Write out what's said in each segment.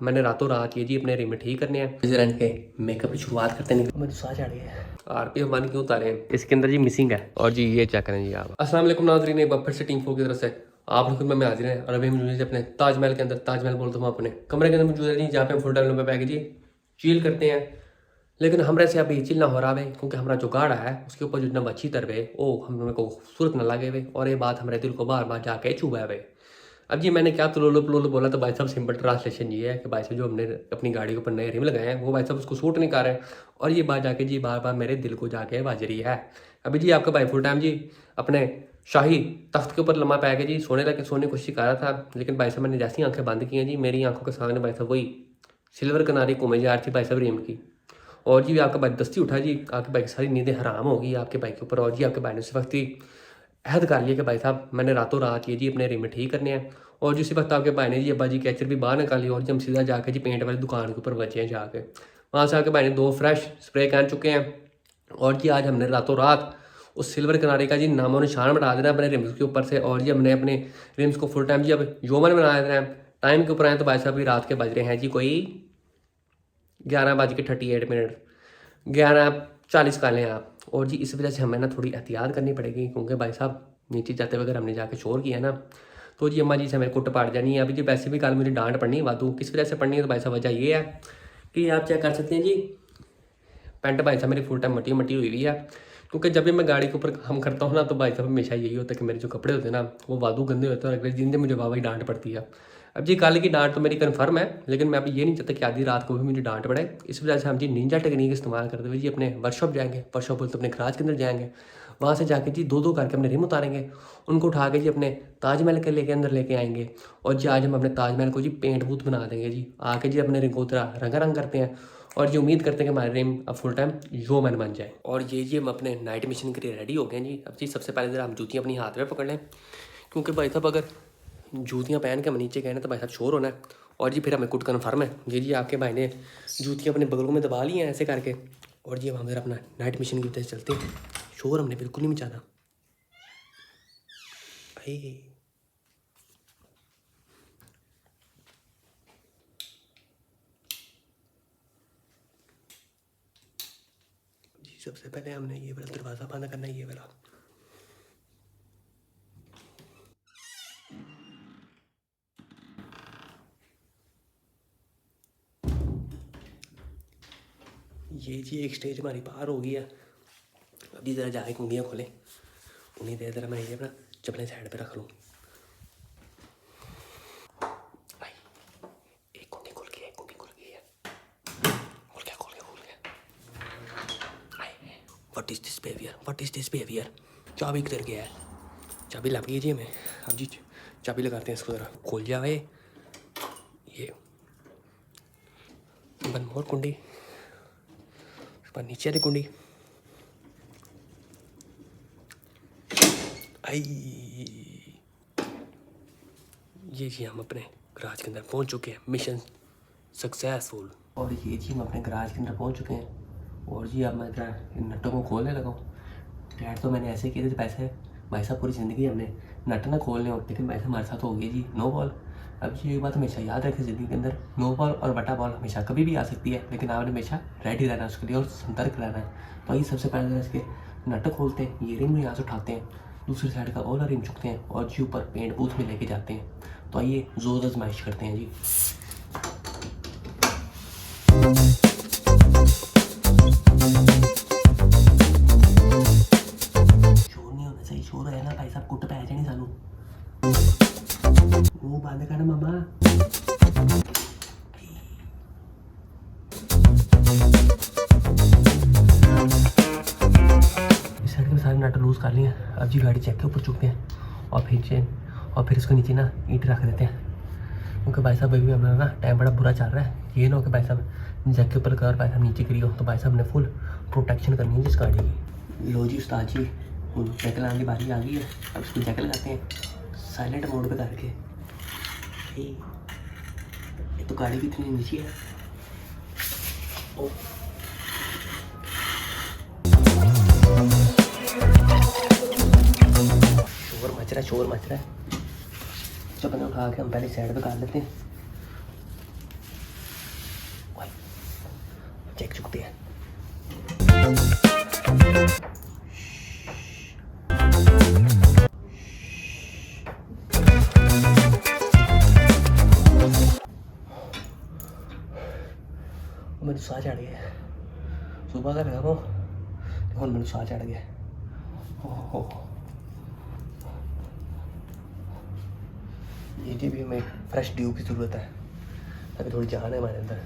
मैंने रातों रात ये जी अपने रिम ठीक करने हैं। इस रन के मेकअप की शुरुआत करते हैं। मेरे साथ आ रही है RPF मान क्यों उतारे हैं, इसके अंदर जी मिसिंग है। और जी ये चेक करें जी आप। अस्सलाम वालेकुम नाज़रीन, एक बार फिर से टीम 4 की तरफ से आप लोग में हाजिर हैं। और अभी हम मौजूद अपने ताजमहल के अंदर, ताजमहल बोलता हूँ अपने कमरे के अंदर मौजूद है जी, जहाँ पे हम फुल टाइम में बैठ के जी चिल करते हैं। लेकिन हमरे से अभी चिल ना हो रहा है क्योंकि हमारा जो गाड़ा है उसके ऊपर जितना अच्छी तरह ओ हम को खूबसूरत ना लगे हुए, और ये बात हमारे दिल को बार बार जाके छुआ है। अब जी मैंने क्या तुलोलो पुलोलो बोला, तो भाई साहब सिंपल ट्रांसलेशन ये है कि भाई साहब जो हमने अपनी गाड़ी के ऊपर नए रिम लगाए हैं वो भाई साहब उसको सूट नहीं कर रहे हैं। और ये बात जाके जी बार बार मेरे दिल को जाके बज रही है। अभी जी आपका भाई फुल टाइम जी अपने शाही तख्त के ऊपर लम्बा पै के जी सोने की कोशिश कर रहा था। लेकिन भाई साहब मैंने जैसी आंखें बंद की हैं जी, मेरी आंखों के सामने भाई साहब वही सिल्वर किनारे घूमे जा रही थी भाई साहब रिम की। और जी आपका भाई दस्ती उठा जी, आपके भाई की सारी नींदें हराम हो गई आपके भाई के ऊपर। और जी आपके भाई ने उस वक्त ही अहद कर लिया कि भाई साहब मैंने रातों रात ये जी अपने रिम ठीक करने हैं। और जिस वक्त आपके भाई ने जी अब्बा जी कैचर भी बाहर निकाली, और जी हम सीधा जाके जी पेंट वाली दुकान के ऊपर बचे हैं जाके। वहाँ से आपके भाई ने 2 फ्रेश स्प्रे कैन चुके हैं। और जी आज हमने रातों रात उस सिल्वर किनारे का जी नामो निशान बना देना अपने रिम्स के ऊपर से। और जी हमने अपने रिम्स को फुल टाइम जी अब यौमन बना देना है। टाइम के ऊपर आए तो भाई साहब भी रात के बज रहे हैं जी कोई 11:38, 11:40 का लें आप। और जी इस वजह से हमें ना थोड़ी एहतियात करनी पड़ेगी, क्योंकि भाई साहब नीचे जाते हुए अगर हमने जाके शोर किया ना तो जी अम्मा जी से मेरे कुट पाट जानी है। अभी जी वैसे भी कल मुझे डांट पड़नी है वादू, किस वजह से पड़नी है तो भाई साहब वजह ये है कि आप चेक कर सकते हैं जी पैंट भाई साहब मेरी फुल टाइम मटी मटी हुई है। क्योंकि जब भी मैं गाड़ी के ऊपर हम करता हूँ ना तो भाई साहब हमेशा यही होता है कि मेरे जो कपड़े होते हैं ना वो वादू गंदे होते हैं, और अगले दिन मुझे वाह डांट पड़ती है। अब जी कल की डांट तो मेरी कन्फर्म है, लेकिन मैं अभी ये नहीं चाहता कि आधी रात को भी मुझे डांट पड़े। इस वजह से हम जी निंजा टेक्निक इस्तेमाल करते हुए जी अपने वर्कशॉप जाएंगे, वर्कशॉप बोलते अपने गराज के अंदर जाएंगे। वहाँ से जाके जी 2-2 करके अपने रिम उतारेंगे, उनको उठा के जी अपने ताजमहल के लेके अंदर लेके आएंगे। और जी आज हम अपने ताजमहल को जी पेंट बूथ बना देंगे जी, आके जी अपने रिम को उतरा रंग करते हैं। और ये उम्मीद करते हैं कि हमारे रिम अब फुल टाइम जो मैन बन जाए। और ये जी हम अपने नाइट मिशन के लिए रेडी हो गए जी। अब जी सबसे पहले ज़रा हम जूतियाँ अपनी हाथ में पकड़ लें, क्योंकि भाई साहब अगर जूतियाँ पहन के हम नीचे गए ना तो भाई साहब शोर होना है। और जी फिर हमें कुट कन्फर्म है जी आपके भाई ने जूतियाँ अपने बगलों में दबा ली हैं ऐसे करके। और जी हम अपना नाइट मिशन की तरह चलते हैं, शोर हमने बिल्कुल नहीं मचाना भाई। सबसे पहले हमने ये वाला दरवाज़ा बंद करना है, ये वाला। ये जी एक स्टेज हमारी पार हो गई है। अभी ज़रा जाके कुंडियाँ खोलें, उन्हीं देर ज़रा मैं ये अपना चप्पलें साइड पे रख लूँ। एक कुंडी खुल गई है, कुंडी खुल गई है। खुल गया। What is this behaviour, what is this behaviour. चाबी किधर गया है, चाबी लग गई जी हमें। अब जी चाबी लगाते हैं इसको, ज़रा खोल जाए ये बंद मोर कुंडी, उस पर नीचे वाली कुंडी। आई ये जी हम अपने गराज के अंदर पहुंच चुके हैं, मिशन सक्सेसफुल। और ये जी हम अपने गराज के अंदर पहुंच चुके हैं। और जी अब मैं इन नटों को खोलने लगा हूँ। टैट तो मैंने ऐसे किए थे पैसे भाई साहब, पूरी ज़िंदगी हमने नट ना खोलने होते, लेकिन भाई साहब हमारे साथ हो गई जी नो बॉल। अब जी एक बात हमेशा याद रखें ज़िंदगी के अंदर, नो बॉल और बटा बॉल हमेशा कभी भी आ सकती है, लेकिन आपने हमेशा रेडी रहना है उसके लिए और सतर्क रहना है। तो आइए सबसे पहले इसके नट खोलते हैं, ये रिम यहाँ से उठाते हैं, दूसरी साइड का ओला रिम चुकते हैं और जी ऊपर पेंट बूथ में लेके जाते हैं। तो आइए जोर आजमाइश करते हैं जी। शोर नहीं होना चाहिए, शोर है ना भाई साहब कुट पै जानी सानू। मुंह बंद कर मामा। इस साइड के सारे नट लूज कर लिए। अब जी गाड़ी चेक के ऊपर चुकते हैं और फिर चेन, और फिर इसको नीचे ना ईंट रख देते हैं, क्योंकि भाई साहब अभी हमारा ना टाइम बड़ा बुरा चल रहा है। ये ना हो कि भाई साहब जैक के ऊपर कर भाई साहब नीचे गिरी हो, तो भाई साहब ने फुल प्रोटेक्शन करनी है जिस गाड़ी की। लो जी उस्ताद जी जैक लगाने की बारी आ गई है। अब इसको जैक लगाते हैं साइलेंट मोड पे करके। ये तो गाड़ी भी इतनी नीचे है। शोर मच रहा है। चप्पलें उठा के हम पहले साइड पे कर लेते हैं। चेक चुकते हैं। मैंने साह चढ़ गया, सुबह का लगा वो हम मैंने साह चढ़ गया। ओहो, ये जी भी हमें फ्रेश ड्यू की ज़रूरत है ताकि थोड़ी जान है हमारे अंदर।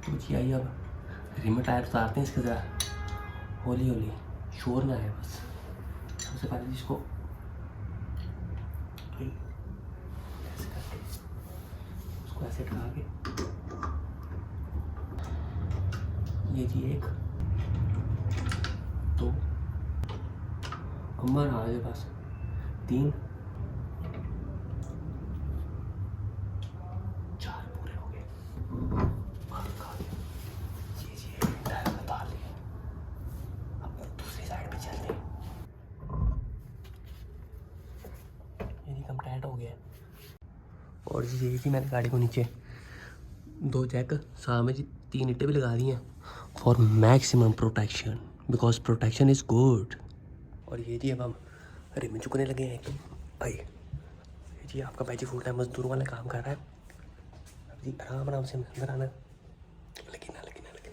तो जी आइए अब रिमोट टायर उतारते हैं इसके ज़रा, हौली हौली, शोर ना आए बस। सबसे पहले इसको ऐसे करके उसको ऐसे उठा के, ये जी 1 2 अम्मा आ गए बस 3 4 पूरे हो गए। ये जी टायर उतार लिए, अब दूसरी साइड पे चलते हैं। ये जी कम टाइट हो गया। और जी ये जी मैंने गाड़ी को नीचे 2 जैक सामने जी 3 ईंटें भी लगा दी हैं for maximum protection, because protection is good. और ये जी अब हम रिम चुकने लगे हैं एकदम भाई। ये जी आपका भाई जी फुल टाइम मजदूर वाला काम कर रहा है। अब जी आराम आराम से अंदर आना, लेकिन ना लेकिन ना लेकिन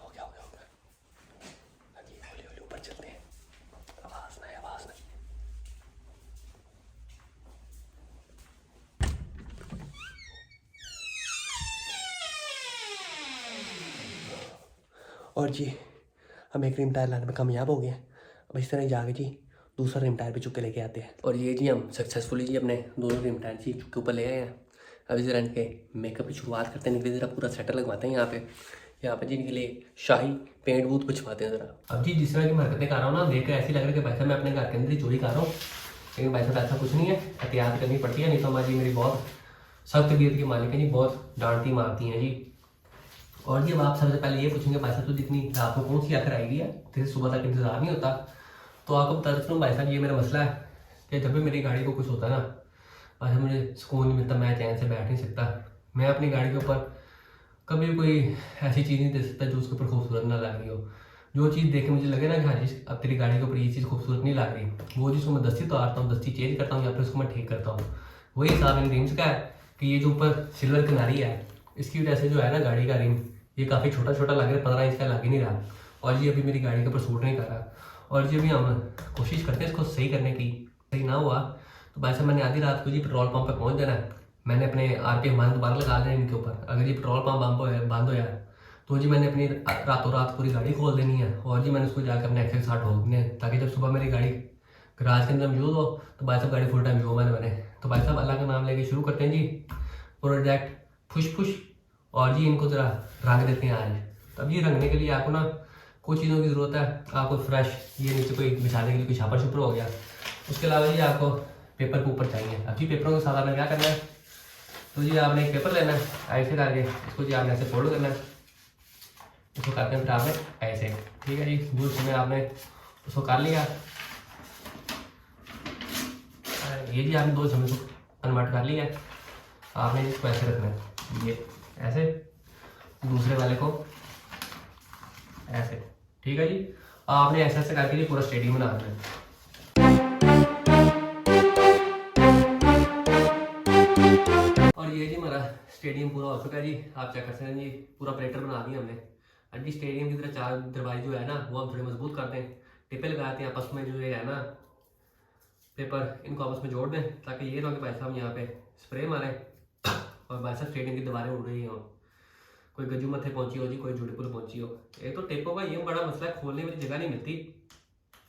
हो गया हो गया हो गया। हाँ जी हौली हौली ऊपर चलते हैं, आवाज़ ना आवाज़ ना। और जी हम एक रिम टायर लाने में कामयाब हो गए हैं। अब इस तरह जाके जी दूसरा रिम टायर भी चुक के लेके आते हैं। और ये जी हम सक्सेसफुली जी अपने दोनों रिम टायर जी चुक के ऊपर ले आए हैं। अब इस रन के मेकअप की शुरुआत करते हैं, निकले ज़रा पूरा सेटअप लगवाते हैं यहाँ पे जी इनके लिए शाही पेंट बूथ बिछवाते हैं ज़रा। अब जी जिस तरह की हरकतें कर रहा हूँ ना, देख कर ऐसी लग रहा है कि भाई साहब मैं अपने घर के अंदर ही चोरी कर रहा हूँ, लेकिन भाई साहब ऐसा कुछ नहीं है, एहतियात करनी पड़ती है, नहीं तो हमारी मेरी बहुत सख्त तबीयत की मालिक है जी, बहुत डांटती मारती हैं जी। और जी अब आप सबसे पहले ये पूछेंगे भाई साहब तो जितनी रात को कौन सी आखिर आएगी है, फिर सुबह तक इंतजार नहीं होता। तो आपको बता देता हूँ भाई साहब, ये मेरा मसला है कि जब भी मेरी गाड़ी को कुछ होता है ना, भाई साहब मुझे सुकून नहीं मिलता, मैं चैन से बैठ नहीं सकता। मैं अपनी गाड़ी के ऊपर कभी भी कोई ऐसी चीज़ नहीं दे सकता जो उसके ऊपर खूबसूरत ना लग रही हो। जो चीज़ देख के मुझे लगे ना कि हाँ जी अब तेरी गाड़ी के ऊपर ये चीज़ खूबसूरत नहीं लग रही, वो चीज़ को मैं दस्ती उतारता हूँ, दस्ती चेंज करता हूँ या फिर उसको मैं ठीक करता हूँ। वही हिसाब इन रिम्स का है कि ये जो ऊपर सिल्वर किनारी है, इसकी वजह से जो है ना गाड़ी का रिम ये काफ़ी छोटा छोटा लग रहा है, 15 इंच का लग ही नहीं रहा, और ये अभी मेरी गाड़ी के ऊपर सूट नहीं कर रहा। और जी अभी हम कोशिश करते हैं इसको सही करने की, सही ना हुआ तो भाई साहब मैंने आधी रात को जी पेट्रोल पंप पे पहुंच जाना है। मैंने अपने RPM दोबारा लगा देना इनके ऊपर। अगर जी पेट्रोल पंप बंद हो यार तो जी मैंने अपनी रातों रात पूरी गाड़ी खोल देनी है, और जी मैंने उसको जाकर अपने एक्सेल 60 ठोकने, ताकि जब सुबह मेरी गाड़ी गराज के अंदर मौजूद हो तो भाई साहब गाड़ी फुल टाइम जो मैंने बने। तो भाई साहब अल्लाह का नाम लेके शुरू करते हैं जी प्रोजेक्ट फुश फुश, और जी इनको ज़रा रंग देते हैं आज। तब ये रंगने के लिए आपको ना कुछ चीज़ों की ज़रूरत है। आपको फ्रेश ये नीचे कोई बिछाने के लिए कोई छापर छुपर हो गया, उसके अलावा जी आपको पेपर के ऊपर चाहिए। अब जी पेपरों के साथ आपने क्या करना है, तो जी आपने एक पेपर लेना है, ऐसे करके इसको जी आपने ऐसे फोल्ड करना है, इसको करते हैं फिर आपने ऐसे, ठीक है जी। दूसरे में आपने उसको कर लिया, ये जी आपने 2 समय को कन्वर्ट कर लिया। आपने इसको ऐसे रखना है, ये ऐसे, दूसरे वाले को ऐसे, ठीक है जी। आपने ऐसे ऐसे करके जी पूरा स्टेडियम बना देना है। और ये जी हमारा स्टेडियम पूरा हो चुका है जी, आप चेक कर सकते हैं जी, पूरा प्लेटर बना दिया हमने। अब जी स्टेडियम की तरह 4 दरवाजे जो है ना वो हम थोड़े मजबूत करते हैं, टिप्पे लगाते हैं आपस में, जो ये है ना पेपर इनको आपस में जोड़ दें, ताकि ये रहो कि भाई साहब यहाँ पे स्प्रे मारे और भाई साहब स्टेडियम की दीवारें उड़ रही हों, कोई गज्जू मत्थे पहुंची हो जी, कोई जुड़ीपुर पहुंची हो। एक तो टेपों का ये बड़ा मसला है, खोलने में जगह नहीं मिलती।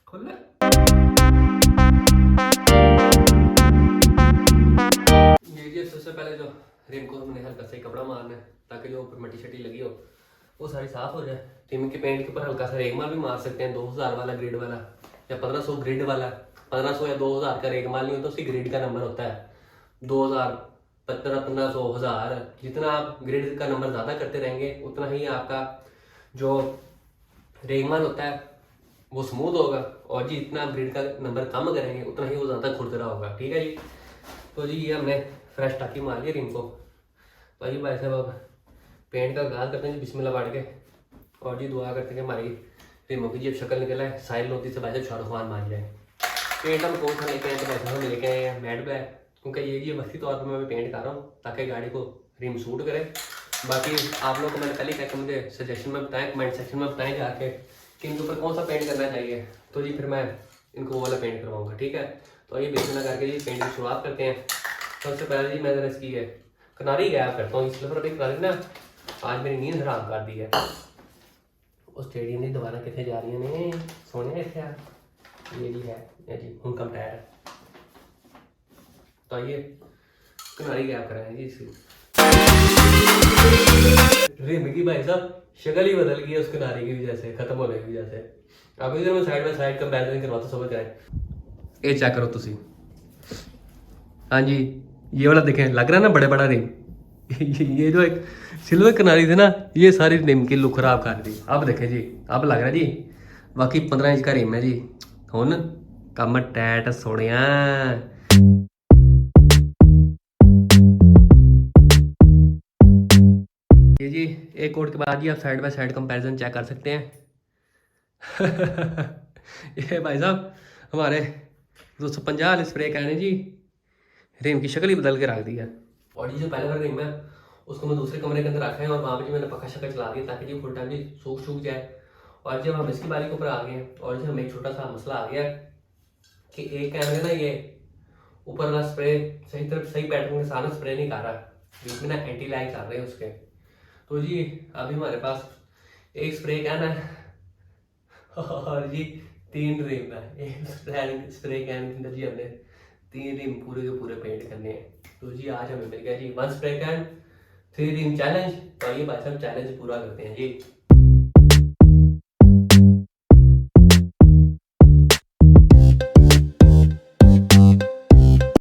खोल ले, ये जी सबसे पहले जो रिम को हमने हल्का सा कपड़ा मारना है, ताकि जो ऊपर मट्टी शट्टी लगी हो वो सारी साफ हो जाए। रिम के पेंट के ऊपर हल्का सा रेगमाल भी मार सकते हैं, 2000 वाला ग्रेड वाला या 1500 ग्रेड वाला। 1500 या 2000 का रेगमाल नहीं होता, उसकी ग्रेड का नंबर होता है 2000, 1500, 1000। जितना आप ग्रेड का नंबर ज़्यादा करते रहेंगे उतना ही आपका जो रेगमाल होता है वो स्मूथ होगा, और जी इतना आप ग्रेड का नंबर कम करेंगे उतना ही वो ज़्यादा खुरदरा होगा, ठीक है जी। तो जी ये हमने फ्रेश टाकी मार लिया रिम को। तो आइए भाई साहब अब पेंट का आगाज करते हैं जी, बिस्मिल्लाह बांट के। और जी दुआ करते हैं कि हमारी रिमों की जी अब शक्ल निकला है, साहिल लोधी से भाई साहब शाहरुख खान मान जाए। पेंट हम कौन सा लेके आए, तो भाई साहब हम लेके आए हैं मैट ब्लैक, क्योंकि ये जी वक्ती तौर पर मैं अभी पेंट कर रहा हूँ ताकि गाड़ी को रिम सूट करे। बाकी आप लोगों को मैंने पहले कहा कि मुझे सजेशन में बताएं, कमेंट सेक्शन में बताएं जाके कि इनके ऊपर कौन सा पेंट करना चाहिए, तो जी फिर मैं इनको वो वाला पेंट करवाऊँगा, ठीक है। तो ये बिस्मिल्लाह करके जी पेंट की शुरुआत करते हैं। सबसे पहले जी मैंने इसकी है किनारी गैप करता हूँ, इसलिए अभी किनारी ना आज मेरी नींद हराम कर दी है। उस स्टेडियम की दोबारा कितने जा रही ने सोने इतने ये जी है ये जी हूँ कम टायर है। तो आइए किनारी गैप कराएं जी इसकी। रिम की भाई साहब शक्ल ही बदल गई है उस किनारे की वजह से, खत्म होने की वजह से। अब इधर मैं साइड बाय साइड कंपैरिजन करवाता समझ आए। ये चेक करो तुसी, हाँ जी ये वाला देखें लग रहा है ना बड़े बड़ा रिम। ये जो एक सिल्वर किनारी थी ना, ये सारी रिम की लुक खराब कर दी। अब देखें जी, अब लग रहा है जी बाकी 15 इंच का रिम है जी। हुन कम टैट सोनिया। ये जी एक कोड के बाद जी आप side by side comparison check कर सकते हैं। ये भाई साहब हमारे 250 वाले स्प्रे कहने जी रिम की शक्ल ही बदल के रख दी है। और ये जो पहले वाला रिम है उसको मैं दूसरे कमरे के अंदर रखा है और वहाँ पे जी मैंने पक्का शक्ल चला दिया ताकि जी फुल टाइम जी सूख जाए। और जब हम इसकी बारी के ऊपर आ गए हैं और जी हमें एक छोटा सा मसला आ गया कि एक कैमरे ना ये ऊपर वाला स्प्रे सही तरफ सही पैटर्न के साथ स्प्रे नहीं कर रहा, बीच में ना एंटी लैग चल रहे हैं उसके। तो जी अभी हमारे पास एक स्प्रे कैन है और जी 3 रिम है। एक स्प्रे कैन के अंदर जी हमने 3 रिम पूरे के पूरे पेंट करने हैं। तो जी आज हमें मिल गया जी 1 स्प्रे कैन 3 रिम चैलेंज। तो ये भाई साहब चैलेंज पूरा करते हैं जी।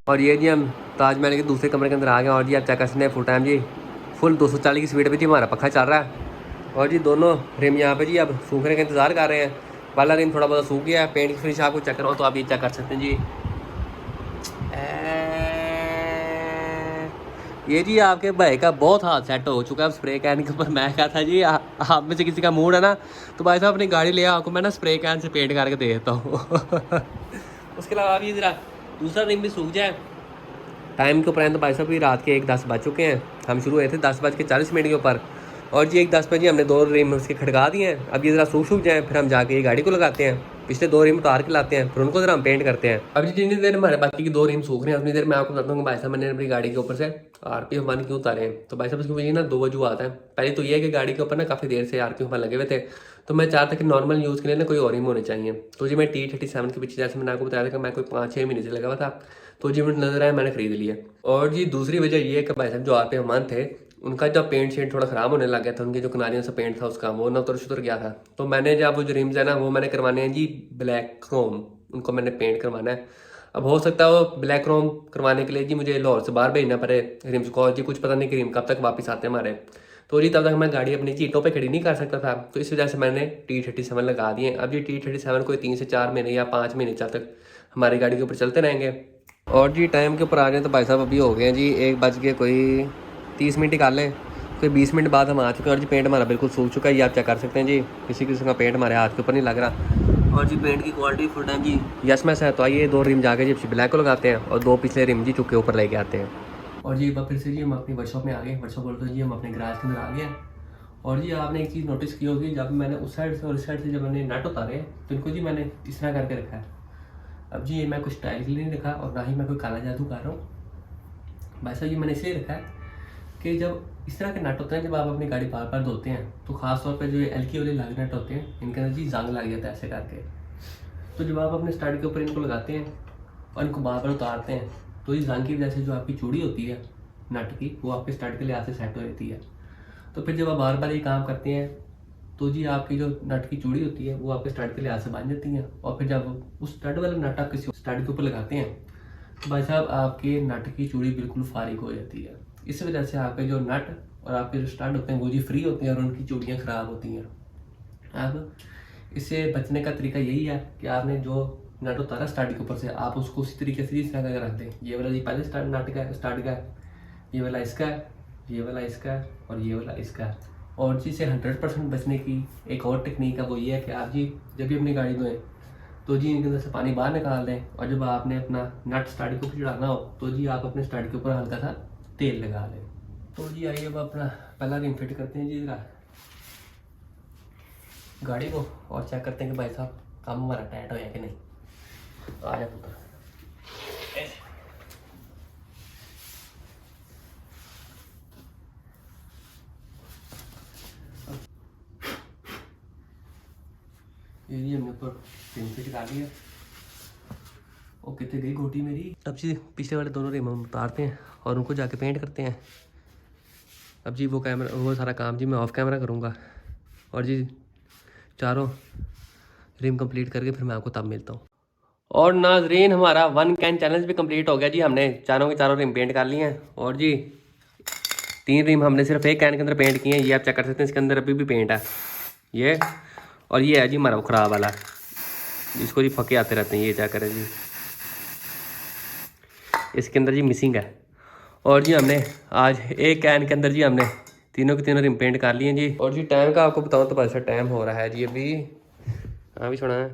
और ये जी हम ताजमहल के दूसरे कमरे के अंदर आ गए और जी आप चेक कर सकते हैं फुल टाइम जी फुल 240 की स्पीड पे जी हमारा पक्का चल रहा है। और जी दोनों रिम यहाँ पे जी अब सूखने का इंतज़ार कर रहे हैं। वाला रिम थोड़ा बहुत सूख गया है, पेंट की फिनिश आपको चेक करो तो आप ये चेक कर सकते हैं जी। ये जी आपके भाई का बहुत हाथ सेट हो चुका है स्प्रे कैन के ऊपर। मैं कहा था जी आप में से किसी का मूड है ना तो भाई साहब अपनी गाड़ी ले आपको मैं ना स्प्रे कैन से पेंट करके दे देता हूँ। उसके अलावा आप ये ज़रा दूसरा रिम भी सूख जाए। टाइम के ऊपर तो भाई साहब भी रात के 1:10 बज चुके हैं। हम शुरू हुए थे 10:40 के ऊपर और जी 1:10 पर जी हमने 2 रिम उसके खड़का दिए हैं। अब ये ज़रा सूख जाए फिर हम जाके ये गाड़ी को लगाते हैं, पिछले 2 रिम उतार के लाते हैं फिर उनको ज़रा हम पेंट करते हैं। अब जितनी देर हमारे बाकी की 2 रिम सूख रहे हैं उतनी देर मैं आपको बताता हूँ भाई साहब मैंने अपनी गाड़ी के ऊपर से RPF वन क्यों उतारे हैं। तो भाई साहब उसकी वजह ना 2 वजूहत है। पहले तो ये है कि गाड़ी के ऊपर ना काफ़ी देर से RPF वन लगे हुए थे, तो मैं चाहता कि नॉर्मल यूज़ के लिए ना कोई और रिम होने चाहिए। तो जी मैं T37 के पीछे जैसे मैंने आपको बताया था कि मैं कोई 5-6 महीने से लगा हुआ था, तो जी मुझे नजर आया मैंने खरीद लिया। और जी दूसरी वजह ये है कि भाई साहब जो RPF वन थे उनका जब पेंट शेड थोड़ा ख़राब होने लग गया था, उनके जो किनारियों से पेंट था उसका वो ना उतर गया था। तो मैंने जब वो जो रिम्स है ना वो मैंने करवाने हैं जी ब्लैक क्रोम, उनको मैंने पेंट करवाना है। अब हो सकता है वो ब्लैक क्रोम करवाने के लिए जी मुझे लाहौर से बाहर भेजना पड़े रिम्स को, और जी कुछ पता नहीं कि रिम कब तक वापस आते हैं हमारे। तो जी तब तक मैं गाड़ी अपनी चीटों पे खड़ी नहीं कर सकता था, तो इस वजह से मैंने T37 लगा दिए। अब जी T37 कोई 3 से 4 महीने या 5 महीने तक हमारी गाड़ी के ऊपर चलते रहेंगे। और जी टाइम के ऊपर आ गए तो भाई साहब अभी हो गए हैं जी 1 कोई 30 मिनट निकाल लें, कोई 20 मिनट बाद हम आ चुके हैं। और जी पेंट हमारा बिल्कुल सूख चुका है, ये आप चेक कर सकते हैं जी, किसी किसी का पेंट हमारे हाथ के ऊपर नहीं लग रहा। और जी पेंट की क्वालिटी फुल टाइम जी यस मैस है। तो आइए 2 रिम जाके जी ब्लैक को लगाते हैं और 2 पिछले रिम जी चुप के ऊपर लेके आते हैं। और जी एक बार फिर से जी हम अपनी वर्कशॉप में आ गए। वर्कशॉप बोलते हैं जी हम अपने गैराज के अंदर आ गए। और जी आपने एक चीज़ नोटिस की होगी, जब मैंने उस साइड से और इस साइड से जब मैंने नट उतारे तो इनको जी मैंने इस तरह करके रखा है। अब जी ये मैं कुछ स्टाइल के लिए नहीं रखा और ना ही मैं कोई काला जादू कर रहा हूँ। भाई साहब ये मैंने इसलिए रखा है कि जब इस तरह के नट होते हैं जब आप अपनी गाड़ी बार बार धोते हैं तो ख़ासतौर पर जो ये एलकी वाले लाग नट होते हैं इनके अंदर जी जंग लग जाता है ऐसे करके। तो जब आप अपने स्टार्ट के ऊपर इनको लगाते हैं और इनको बार बार उतारते हैं तो इस जंग की वजह से जो आपकी चूड़ी होती है नट की वो आपके स्टार्ट के लिहाज से सेट हो जाती है। तो फिर जब आप बार बार ये काम करते हैं तो जी आपकी जो नट की चूड़ी होती है वो आपके स्टार्ट के लिहाज से बन जाती हैं। और फिर जब उस स्टड वाला नट आप किसी स्टार्ट के ऊपर लगाते हैं तो भाई साहब आपके नट की चूड़ी बिल्कुल फारिग हो जाती है। इस वजह से आपके जो नट और आपके जो स्टड होते हैं वो जी फ्री होते हैं और उनकी चूड़ियाँ ख़राब होती हैं। अब इससे बचने का तरीका यही है कि आपने जो नट उतारा स्टार्ट के ऊपर से आप उसको उसी तरीके से इस तरह का रख दें। ये वाला जी पहले स्टार्ट नट का स्टार्ट का ये वाला इसका है, ये वाला इसका है और ये वाला इसका है। और जी से 100% बचने की एक और टेक्निक है, वो ये है कि आप जी जब भी अपनी गाड़ी धोएं तो जी इनके अंदर से पानी बाहर निकाल दें, और जब आपने अपना नट स्टार्ट के ऊपर चढ़ाना हो तो जी आप अपने स्टार्ट के ऊपर हल्का सा तेल लगा लें। तो जी आइए अब अपना पहला रिम फिट करते हैं जी ज़रा गाड़ी को, और चेक करते हैं कि भाई साहब काम हमारा टाइट हो कि नहीं। आ जा पुत्र। ये हमने ऊपर रिम फिट कर लिया। और कितने गई गोटी मेरी। अब जी पिछले वाले दोनों रिम हम उतारते हैं और उनको जाके पेंट करते हैं। अब जी वो सारा काम जी मैं ऑफ कैमरा करूँगा, और जी चारों रिम कंप्लीट करके फिर मैं आपको तब मिलता हूँ। और नाजरीन हमारा 1 कैन चैलेंज भी कंप्लीट हो गया जी। हमने चारों के चारों रिम पेंट कर लिए हैं, और जी 3 रिम हमने सिर्फ एक कैन के अंदर पेंट किए हैं। ये आप चेक कर सकते हैं, इसके अंदर अभी भी पेंट है ये। और ये है जी हमारा ख़राब वाला, जिसको जी फके आते रहते हैं। ये चेक करें जी, इसके अंदर जी मिसिंग है। और जी हमने आज एक कैन के अंदर जी हमने तीनों के तीनों रिम पेंट कर लिए हैं जी। और जी टाइम का आपको बताऊं तो बस टाइम हो रहा है जी अभी, हाँ भी सुना है,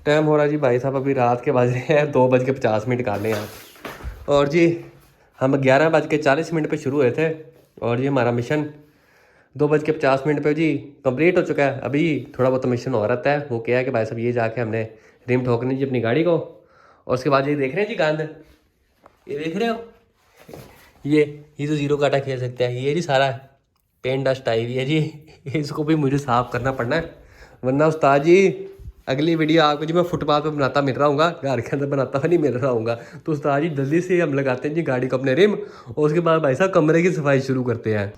टाइम हो रहा है जी भाई साहब अभी रात के बज रहे हैं 2:50 कर लें आप। और जी हम 11:40 पे शुरू हुए थे, और जी हमारा मिशन 2:50 पे जी कंप्लीट हो चुका है। अभी थोड़ा बहुत मिशन हो रहता है, वो क्या है कि भाई साहब ये जाके हमने रिम ठोकनी जी अपनी गाड़ी को, और उसके बाद ये देख रहे हैं जी गंद, ये देख रहे हो, ये तो जीरो काटा खेल सकता है। ये जी सारा पेंट डस्ट आई हुई है जी, इसको भी मुझे साफ़ करना पड़ना है, वरना उस्ताद जी अगली वीडियो आपको जी मैं फुटपाथ पे बनाता मिल रहा हूँ, घर के अंदर बनाता हुआ नहीं मिल रहा हूँ। तो उस्ताद जी जल्दी से हम लगाते हैं जी गाड़ी को अपने रिम, और उसके बाद भाई साहब कमरे की सफाई शुरू करते हैं।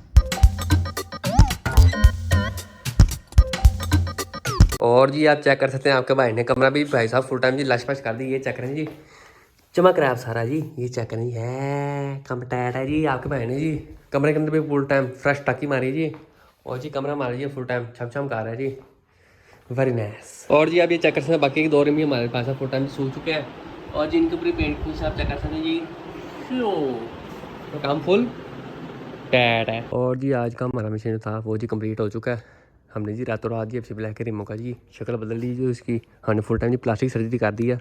और जी आप चेक कर सकते हैं, आपके भाई ने कमरा भी भाई साहब फुल टाइम जी लश पश कर दी। ये चेक करें जी, चमक रहा है सारा जी, ये चेक करें जी, है कम टाइट है जी आपके भाई ने जी। कमरे के अंदर भी फुल टाइम फ्रेश टाकी मारी जी, और जी कमरा मार जी फुल टाइम छम छम कर रहा है जी, वेरी नाइस। और जी आप ये चेक कर सकते हैं, बाकी के 2 रिम भी हमारे पास फुल टाइम सूख चुके हैं, और जी इनके ऊपर पेंट कुछ आप चेक कर सकते हैं जी, तो काम फुल टाइट है। और जी आज का हमारा मिशन था वो जी कंप्लीट हो चुका है। हमने जी रातों रात जी एफसी ब्लैक के रिमों का जी शक्ल बदल दी जो इसकी, हमने फुल टाइम जी प्लास्टिक सर्जरी कर दी है।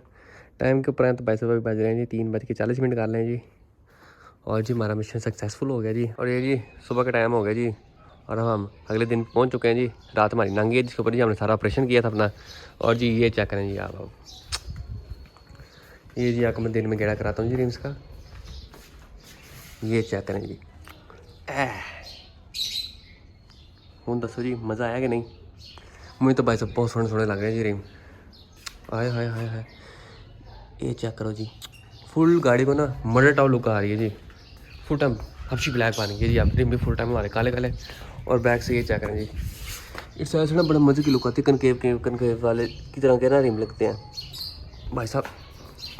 टाइम के उपरांत 22 बज रहे हैं जी, 3:40 कर लें जी। और जी हमारा मिशन सक्सेसफुल हो गया जी। और ये जी सुबह का टाइम हो गया जी, और हम अगले दिन पहुंच चुके हैं जी। रात हमारी नंगी है जिसके ऊपर जी हमने सारा ऑपरेशन किया था अपना। और जी ये चेक करें जी आप, ये जी आपको मैं दिन में गेड़ा कराता हूँ जी रिम्स का, ये चेक करें जी। हूँ दसो जी मज़ा आया कि नहीं। मुझे तो भाई सब बहुत सोने सोने लग रहे हैं जी रिम, हाय हाय हाय हाय। ये चेक करो जी, फुल गाड़ी को ना मर्डर टाउ लुक आ रही है जी, फुल टाइम हब्शी ब्लैक पानी है जी। आप रिम भी फुल टाइम हमारे काले काले, और बैक से ये चेक करें जी, इस तरह से ना बड़े मज़े की लुक आती है। कनकेव वाले की तरह के ना रिम लगते हैं भाई साहब।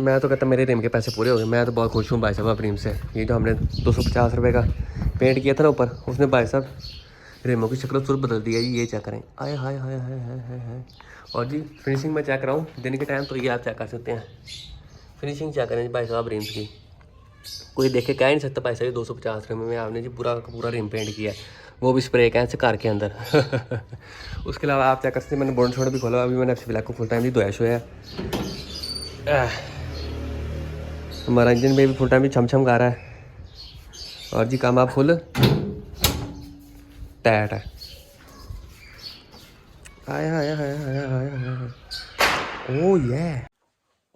मैं तो कहता मेरे रिम के पैसे पूरे हो गए, मैं तो बहुत खुश हूँ भाई साहब रिम से। ये जो हमने 250 रुपये का पेंट किया था ना ऊपर, उसने भाई साहब रिमों की शक्ल तुरंत बदल दिया जी। ये चेक करें, आए हाय हाय हाय हाय हाय हाय। और जी फिनिशिंग में चेक कराऊँ दिन के टाइम, तो ये आप चेक कर सकते हैं फिनिशिंग चेक करें भाई साहब रिम्स की, कोई देख के कह नहीं सकता भाई साहब 250 रुपये में आपने जी पूरा का पूरा रिम पेंट किया है, वो भी स्प्रे कैन से कार के अंदर। उसके अलावा आप चेक कर सकते हैं, मैंने बोर्ड छोड़ भी खोला। अभी मैंने एफसी ब्लैक को फुल टाइम जी धोया शोया। हमारा इंजन में भी फुल टाइम भी छम छम गा रहा है, और जी काम आप फुल टाइट है। आया आया आया आया आया, ओह ये।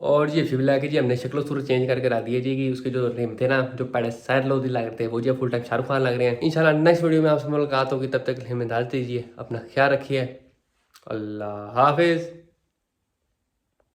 और ये एफसी ब्लैक है जी, हमने शक्ल सूरत चेंज करके रख दिया जी, कि उसके जो रिम थे ना जो पहले शायद लोग लग रहे थे, वो जो फुल टाइम शाहरुख खान लग रहे हैं। इंशाल्लाह नेक्स्ट वीडियो में आपसे मुलाकात होगी, तब तक हमें डाल दीजिए, अपना ख्याल रखिए, अल्लाह हाफिज़।